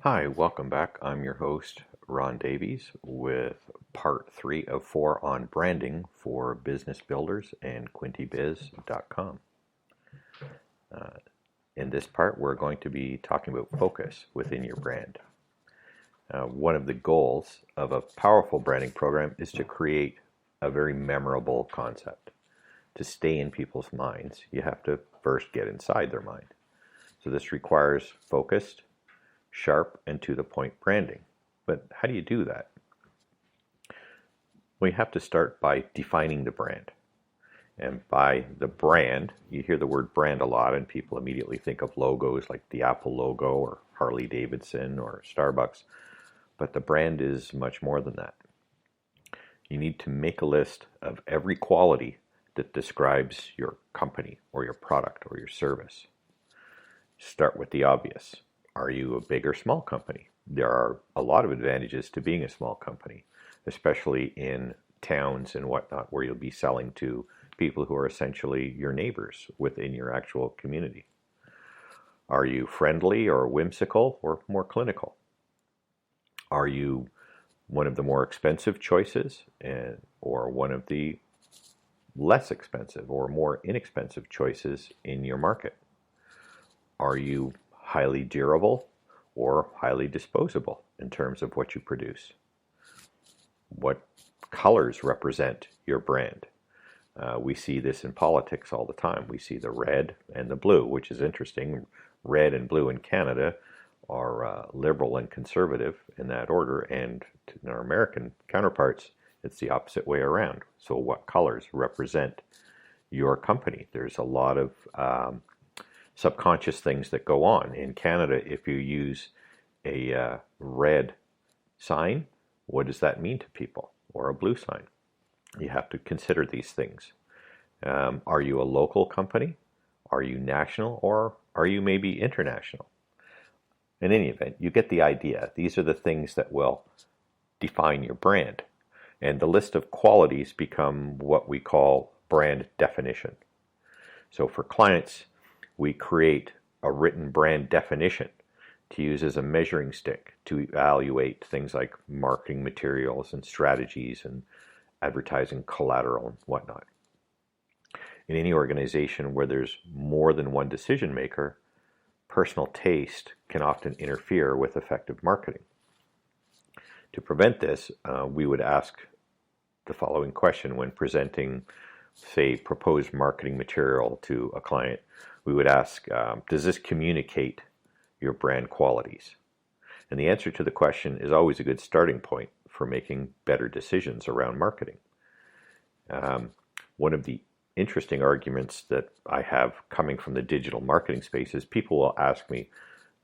Hi, welcome back. I'm your host, Ron Davies, with part 3 of 4 on branding for business builders and QuintyBiz.com. In this part, we're going to be talking about focus within your brand. One of the goals of a powerful branding program is to create a very memorable concept. To stay in people's minds, you have to first get inside their mind. So this requires focused, sharp, and to-the-point branding. But how do you do that? Well, you have to start by defining the brand. And by the brand, you hear the word brand a lot, and people immediately think of logos like the Apple logo or Harley Davidson or Starbucks. But the brand is much more than that. You need to make a list of every quality that describes your company or your product or your service. Start with the obvious. Are you a big or small company? There are a lot of advantages to being a small company, especially in towns and whatnot, where you'll be selling to people who are essentially your neighbors within your actual community. Are you friendly or whimsical or more clinical? Are you one of the more expensive choices or one of the less expensive or more inexpensive choices in your market? Are you highly durable or highly disposable in terms of what you produce? What colors represent your brand? We see this in politics all the time. We see the red and the blue, which is interesting. Red and blue in Canada are liberal and conservative in that order, and in our American counterparts, it's the opposite way around. So what colors represent your company? There's a lot of subconscious things that go on. In Canada, if you use a red sign, what does that mean to people? Or a blue sign? You have to consider these things. Are you a local company? Are you national? Or are you maybe international? In any event, you get the idea. These are the things that will define your brand. And the list of qualities become what we call brand definition. So for clients, we create a written brand definition to use as a measuring stick to evaluate things like marketing materials and strategies and advertising collateral and whatnot. In any organization where there's more than one decision maker, personal taste can often interfere with effective marketing. To prevent this, we would ask the following question when presenting, say, proposed marketing material to a client. We would ask, does this communicate your brand qualities? And the answer to the question is always a good starting point for making better decisions around marketing. One of the interesting arguments that I have coming from the digital marketing space is people will ask me,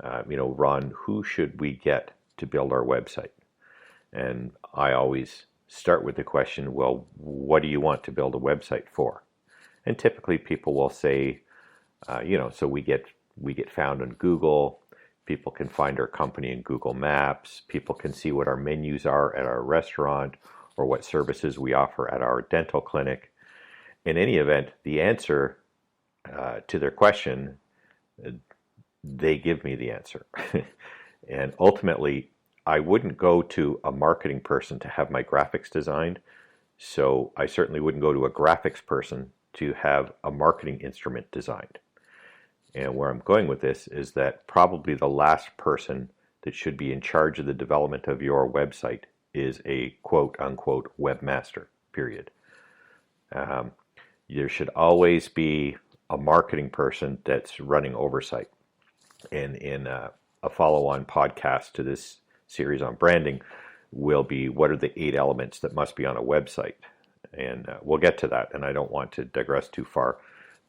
Ron, who should we get to build our website? And I always start with the question, well, what do you want to build a website for? And typically people will say, so we get found on Google. People can find our company in Google Maps. People can see what our menus are at our restaurant or what services we offer at our dental clinic. In any event, the answer to their question, they give me the answer. And ultimately, I wouldn't go to a marketing person to have my graphics designed. So I certainly wouldn't go to a graphics person to have a marketing instrument designed. And where I'm going with this is that probably the last person that should be in charge of the development of your website is a quote unquote webmaster, period. There should always be a marketing person that's running oversight. And in a follow-on podcast to this series on branding will be what are the 8 elements that must be on a website. And we'll get to that, and I don't want to digress too far.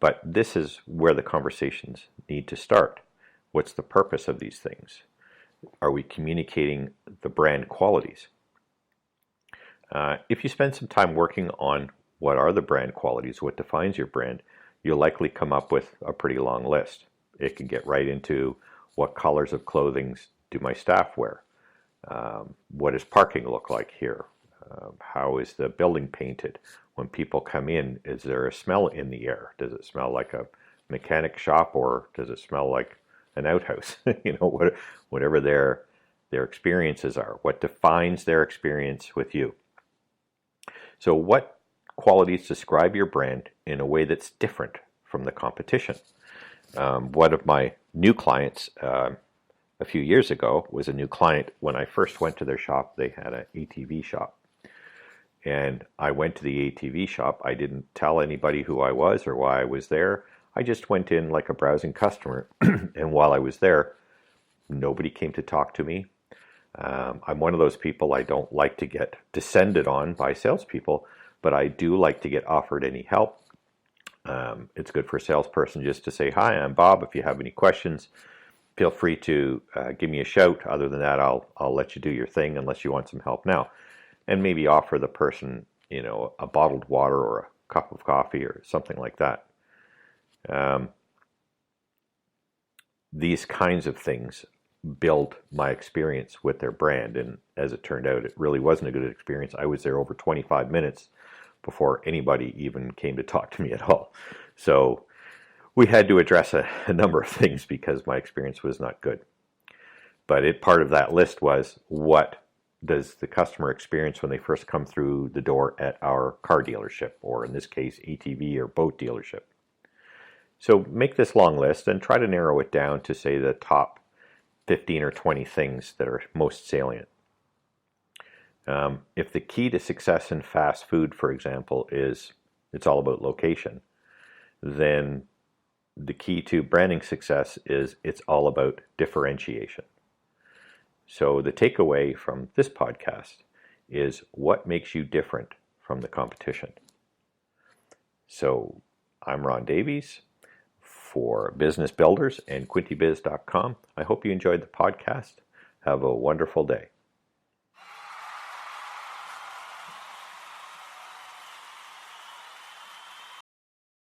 But this is where the conversations need to start. What's the purpose of these things? Are we communicating the brand qualities? If you spend some time working on what are the brand qualities, what defines your brand, you'll likely come up with a pretty long list. It can get right into what colors of clothing do my staff wear? What does parking look like here? How is the building painted? When people come in, is there a smell in the air? Does it smell like a mechanic shop or does it smell like an outhouse? Whatever their their experiences are, what defines their experience with you. So what qualities describe your brand in a way that's different from the competition? One of my new clients a few years ago was a new client. When I first went to their shop, they had an ATV shop. And I went to the ATV shop. I didn't tell anybody who I was or why I was there. I just went in like a browsing customer. And while I was there, nobody came to talk to me. I'm one of those people, I don't like to get descended on by salespeople, but I do like to get offered any help. It's good for a salesperson just to say, "Hi, I'm Bob. If you have any questions, feel free to give me a shout. Other than that, I'll let you do your thing unless you want some help now." And maybe offer the person, a bottled water or a cup of coffee or something like that. These kinds of things build my experience with their brand. And as it turned out, it really wasn't a good experience. I was there over 25 minutes before anybody even came to talk to me at all. So we had to address a number of things because my experience was not good. But part of that list was, what does the customer experience when they first come through the door at our car dealership, or in this case, ATV or boat dealership? So make this long list and try to narrow it down to, say, the top 15 or 20 things that are most salient. If the key to success in fast food, for example, is it's all about location, then the key to branding success is it's all about differentiation. So the takeaway from this podcast is, what makes you different from the competition? So I'm Ron Davies for Business Builders and QuintyBiz.com. I hope you enjoyed the podcast. Have a wonderful day.